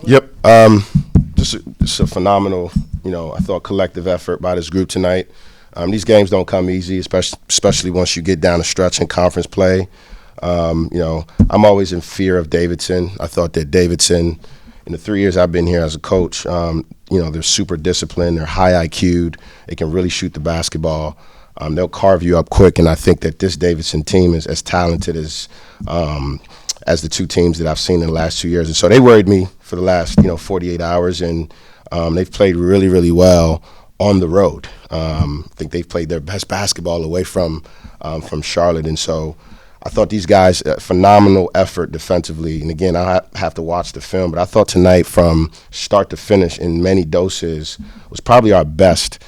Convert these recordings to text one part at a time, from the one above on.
Yep. Just a phenomenal, I thought collective effort by this group tonight. These games don't come easy, especially once you get down the stretch in conference play. I'm always in fear of Davidson. I thought that Davidson, in the 3 years I've been here as a coach, they're super disciplined. They're high IQ'd. They can really shoot the basketball. They'll carve you up quick, and I think that this Davidson team is as talented as the two teams that I've seen in the last 2 years. And so they worried me for the last, 48 hours, and they've played really, really well on the road. I think they've played their best basketball away from Charlotte. And so I thought these guys, phenomenal effort defensively. And, again, I have to watch the film, but I thought tonight from start to finish in many doses was probably our best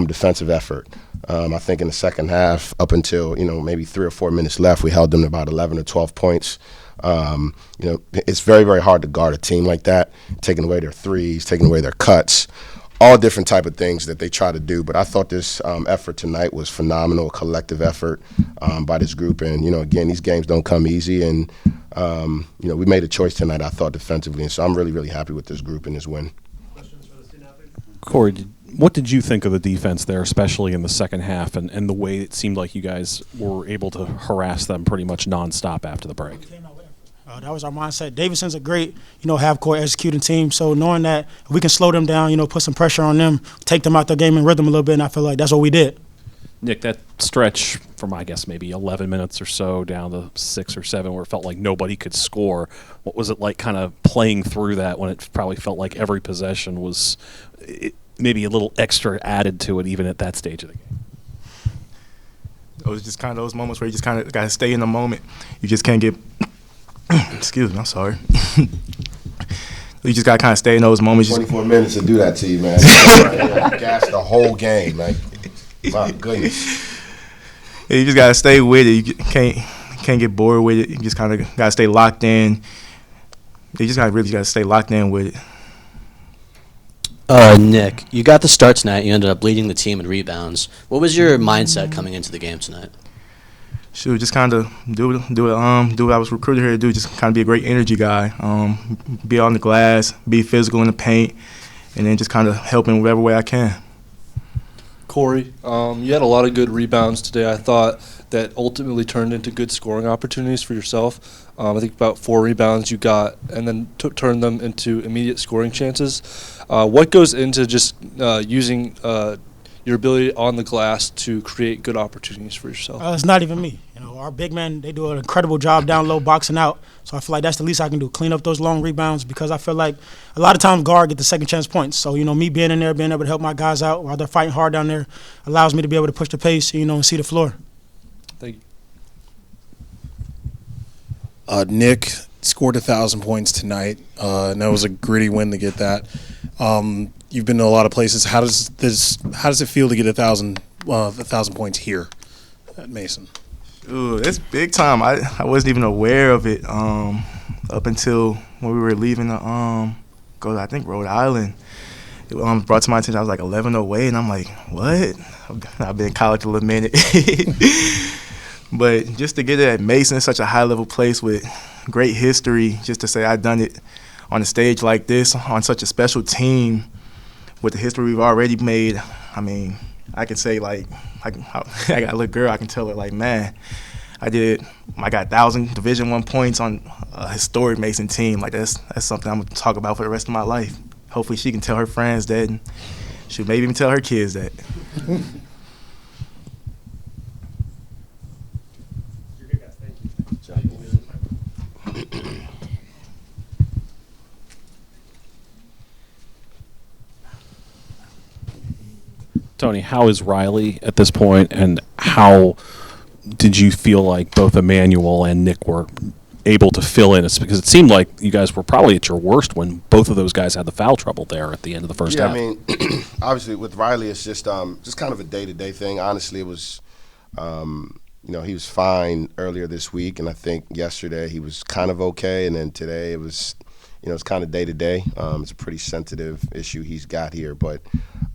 defensive effort. I think in the second half, up until, maybe 3 or 4 minutes left, we held them to about 11 or 12 points. It's very, very hard to guard a team like that, taking away their threes, taking away their cuts, all different type of things that they try to do. But I thought this effort tonight was phenomenal, a collective effort by this group. And, again, these games don't come easy. And, we made a choice tonight, I thought, defensively. And so I'm really, really happy with this group and this win. Questions for the student athletes? Corey, what did you think of the defense there, especially in the second half, and the way it seemed like you guys were able to harass them pretty much nonstop after the break? That was our mindset. Davidson's a great, half-court executing team. So knowing that if we can slow them down, put some pressure on them, take them out their game and rhythm a little bit, and I feel like that's what we did. Nick, that stretch from, I guess, maybe 11 minutes or so down to 6 or 7 where it felt like nobody could score, what was it like kind of playing through that when it probably felt like every possession was maybe a little extra added to it even at that stage of the game? It was just kind of those moments where you just kind of got to stay in the moment. You just can't get – excuse me, I'm sorry. You just got to kind of stay in those moments. 24 minutes to do that to you, man. Gas the whole game, man. My goodness. Yeah, you just got to stay with it. You can't get bored with it. You just kind of got to stay locked in. You just really got to stay locked in with it. Nick, you got the start tonight. You ended up leading the team in rebounds. What was your mindset coming into the game tonight? Shoot, just kind of do what I was recruited here to do. Just kind of be a great energy guy. Be on the glass, be physical in the paint, and then just kind of help in whatever way I can. Corey, you had a lot of good rebounds today. I thought that ultimately turned into good scoring opportunities for yourself. I think about 4 rebounds you got, and then turned them into immediate scoring chances. What goes into just using your ability on the glass to create good opportunities for yourself? It's not even me. Our big men, they do an incredible job down low boxing out. So I feel like that's the least I can do, clean up those long rebounds, because I feel like a lot of times guard get the second chance points. So, me being in there, being able to help my guys out while they're fighting hard down there allows me to be able to push the pace, and see the floor. Thank you. Nick scored 1,000 points tonight, and that was a gritty win to get that. You've been to a lot of places. How does it feel to get 1,000 points here at Mason? Ooh, it's big time. I wasn't even aware of it up until when we were leaving to go to, I think, Rhode Island. It brought to my attention I was like 11 away, and I'm like, what? I've been in college a little minute. But just to get it at Mason, such a high-level place with great history, just to say I've done it on a stage like this, on such a special team, with the history we've already made, I mean, I can say, I got a little girl, I can tell her, man, I got 1,000 Division I points on a historic Mason team. That's something I'm going to talk about for the rest of my life. Hopefully she can tell her friends that, and she'll maybe even tell her kids that. Tony, how is Riley at this point, and how did you feel like both Emmanuel and Nick were able to fill in? It's because it seemed like you guys were probably at your worst when both of those guys had the foul trouble there at the end of the first half. Yeah, I mean, obviously with Riley, it's just kind of a day-to-day thing. Honestly, it was, he was fine earlier this week, and I think yesterday he was kind of okay, and then today it was, it's kind of day-to-day. It's a pretty sensitive issue he's got here, but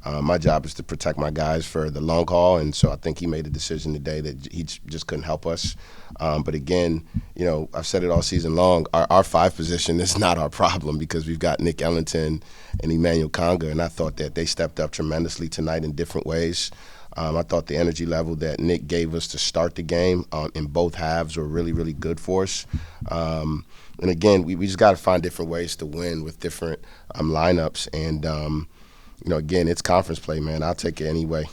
My job is to protect my guys for the long haul, and so I think he made a decision today that he just couldn't help us. But again, I've said it all season long, our 5 position is not our problem because we've got Nick Ellington and Emmanuel Conga, and I thought that they stepped up tremendously tonight in different ways. I thought the energy level that Nick gave us to start the game in both halves were really, really good for us. And again, we just got to find different ways to win with different lineups. And, again, it's conference play, man. I'll take it anyway.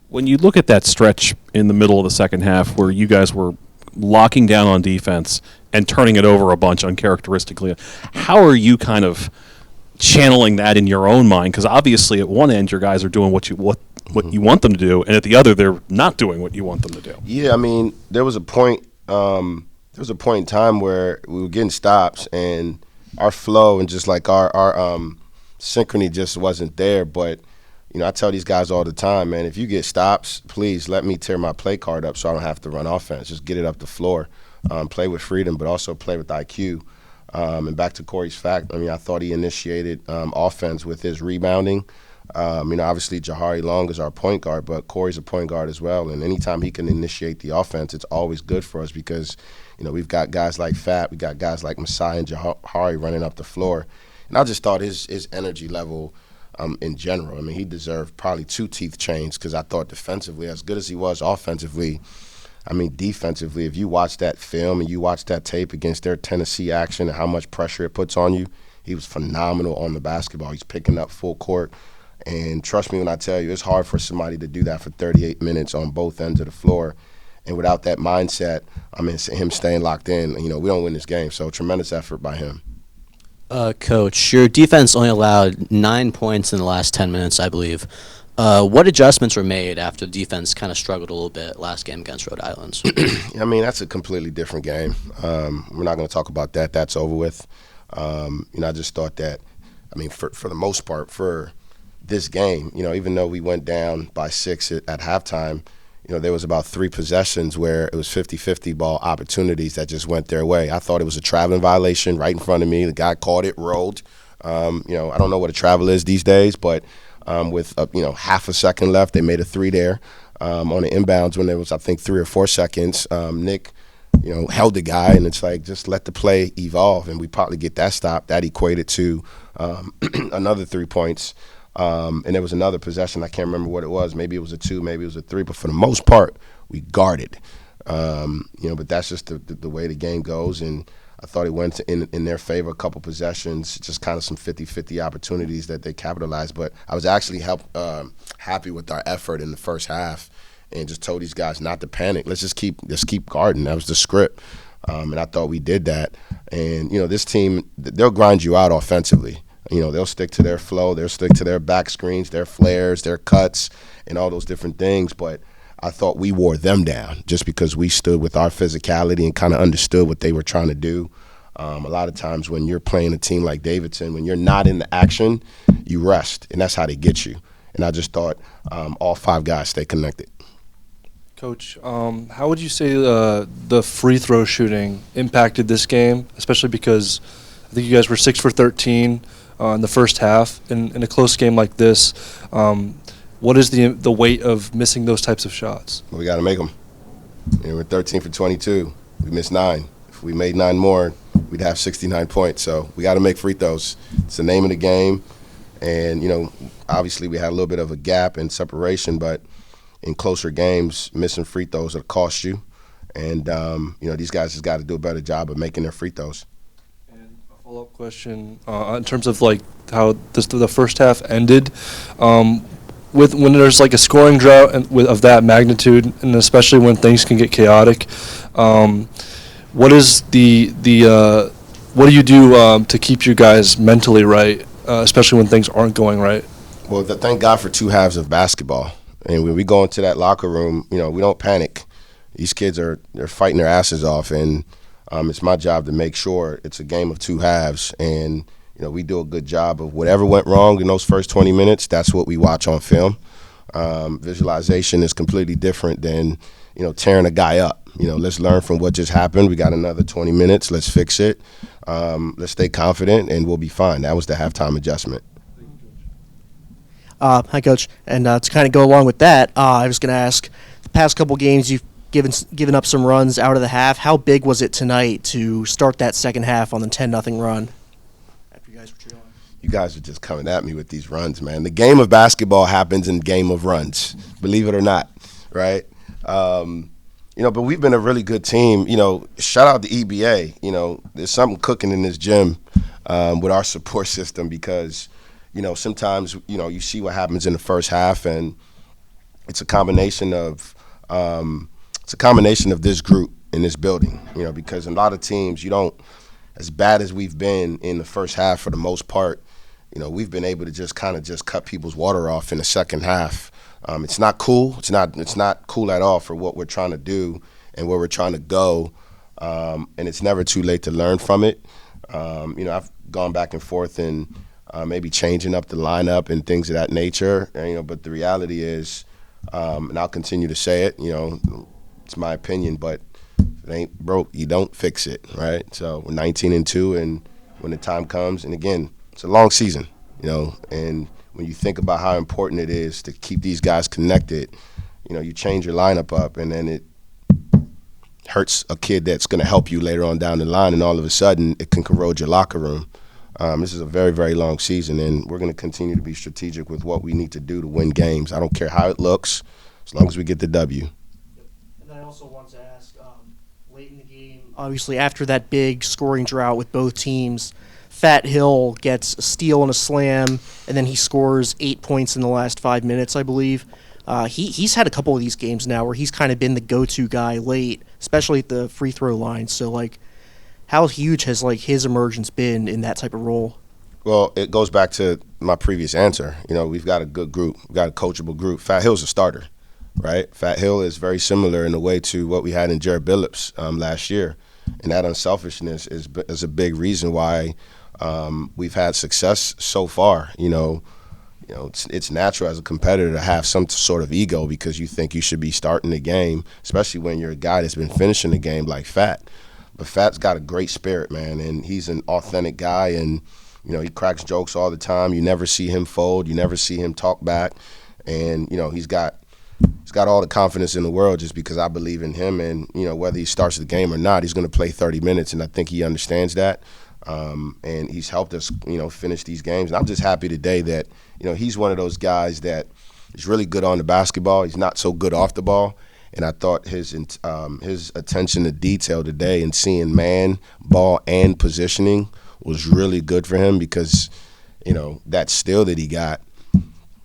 When you look at that stretch in the middle of the second half where you guys were locking down on defense and turning it over a bunch uncharacteristically, how are you kind of channeling that in your own mind? Because obviously at one end your guys are doing what you want them to do, and at the other they're not doing what you want them to do. Yeah, I mean, there was a point in time where we were getting stops and our flow and just like our synchrony just wasn't there. But I tell these guys all the time, man, if you get stops, please let me tear my play card up so I don't have to run offense. Just get it up the floor, play with freedom, but also play with IQ. And back to Corey's fact, I thought he initiated offense with his rebounding. Obviously Jahari Long is our point guard, but Corey's a point guard as well. And anytime he can initiate the offense, it's always good for us because, we've got guys like Fat, we got guys like Masai and Jahari running up the floor. And I just thought his energy level in general, he deserved probably 2 teeth chains because I thought defensively, as good as he was offensively, defensively, if you watch that film and you watch that tape against their Tennessee action and how much pressure it puts on you, he was phenomenal on the basketball. He's picking up full court. And trust me when I tell you, it's hard for somebody to do that for 38 minutes on both ends of the floor. And without that mindset, him staying locked in, we don't win this game. So tremendous effort by him. Coach, your defense only allowed 9 points in the last 10 minutes, I believe. What adjustments were made after the defense kind of struggled a little bit last game against Rhode Island? That's a completely different game. We're not going to talk about that. That's over with. I just thought that, for the most part, for this game, even though we went down by 6 at halftime, there was about 3 possessions where it was 50-50 ball opportunities that just went their way. I thought it was a traveling violation right in front of me. The guy caught it, rolled. I don't know what a travel is these days, but with half a second left, they made a 3 there on the inbounds when there was, I think, 3 or 4 seconds. Nick, held the guy, and it's like just let the play evolve, and we probably get that stop. That equated to another 3 points. And there was another possession. I can't remember what it was. Maybe it was a 2, maybe it was a 3. But for the most part, we guarded. But that's just the way the game goes. And I thought it went in their favor a couple possessions, just kind of some 50-50 opportunities that they capitalized. But I was actually happy with our effort in the first half and just told these guys not to panic. Let's keep guarding. That was the script. And I thought we did that. And, this team, they'll grind you out offensively. They'll stick to their flow. They'll stick to their back screens, their flares, their cuts, and all those different things. But I thought we wore them down just because we stood with our physicality and kind of understood what they were trying to do. A lot of times when you're playing a team like Davidson, when you're not in the action, you rest, and that's how they get you. And I just thought all 5 guys stay connected. Coach, how would you say the free throw shooting impacted this game, especially because I think you guys were 6 for 13 in the first half. In a close game like this, what is the weight of missing those types of shots? We got to make them. We're 13 for 22. We missed 9. If we made 9 more, we'd have 69 points. So we got to make free throws. It's the name of the game. And, obviously we had a little bit of a gap in separation, but in closer games, missing free throws will cost you. And, these guys just got to do a better job of making their free throws. Follow-up question in terms of how the first half ended, when there's a scoring drought of that magnitude, and especially when things can get chaotic, what is what do you do to keep you guys mentally right, especially when things aren't going right? Well, thank God for 2 halves of basketball, and when we go into that locker room, we don't panic. These kids they're fighting their asses off, and it's my job to make sure it's a game of 2 halves, and we do a good job of whatever went wrong in those first 20 minutes. That's what we watch on film. Visualization is completely different than tearing a guy up. Let's learn from what just happened. We got another 20 minutes. Let's fix it. Let's stay confident, and we'll be fine. That was the halftime adjustment. Hi, Coach. And to kind of go along with that, I was going to ask, the past couple games you've given up some runs out of the half. How big was it tonight to start that second half on the 10-0 run? After you guys were trailing. You guys are just coming at me with these runs, man. The game of basketball happens in game of runs, believe it or not, right? But we've been a really good team. Shout out to EBA. There's something cooking in this gym with our support system because, sometimes, you see what happens in the first half, and it's a combination of this group in this building, because a lot of teams, as bad as we've been in the first half for the most part, we've been able to just cut people's water off in the second half. It's not cool. It's not cool at all for what we're trying to do and where we're trying to go. And it's never too late to learn from it. I've gone back and forth and maybe changing up the lineup and things of that nature. But the reality is, and I'll continue to say it, it's my opinion, but if it ain't broke, you don't fix it, right? So we're 19-2, and when the time comes, and again, it's a long season, and when you think about how important it is to keep these guys connected, you change your lineup up, and then it hurts a kid that's going to help you later on down the line, and all of a sudden it can corrode your locker room. This is a very, very long season, and we're going to continue to be strategic with what we need to do to win games. I don't care how it looks, as long as we get the W. And then I also want to ask, late in the game, obviously after that big scoring drought with both teams, Fat Hill gets a steal and a slam, and then he scores 8 points in the last 5 minutes, I believe. He's had a couple of these games now where he's kind of been the go-to guy late, especially at the free throw line. So, how huge has, his emergence been in that type of role? Well, it goes back to my previous answer. We've got a good group. We've got a coachable group. Fat Hill's a starter, right? Fat Hill is very similar in a way to what we had in Jared Billups last year. And that unselfishness is a big reason why we've had success so far. It's natural as a competitor to have some sort of ego because you think you should be starting the game, especially when you're a guy that's been finishing the game like Fat. But Fat's got a great spirit, man, and he's an authentic guy, and he cracks jokes all the time. You never see him fold. You never see him talk back, and he's got all the confidence in the world just because I believe in him, and whether he starts the game or not, he's going to play 30 minutes, and I think he understands that. And he's helped us, finish these games. And I'm just happy today that, he's one of those guys that is really good on the basketball. He's not so good off the ball. And I thought his attention to detail today and seeing man, ball, and positioning was really good for him because, that steal that he got,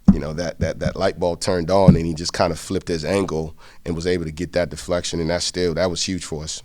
that light bulb turned on and he just kind of flipped his angle and was able to get that deflection. And that was huge for us.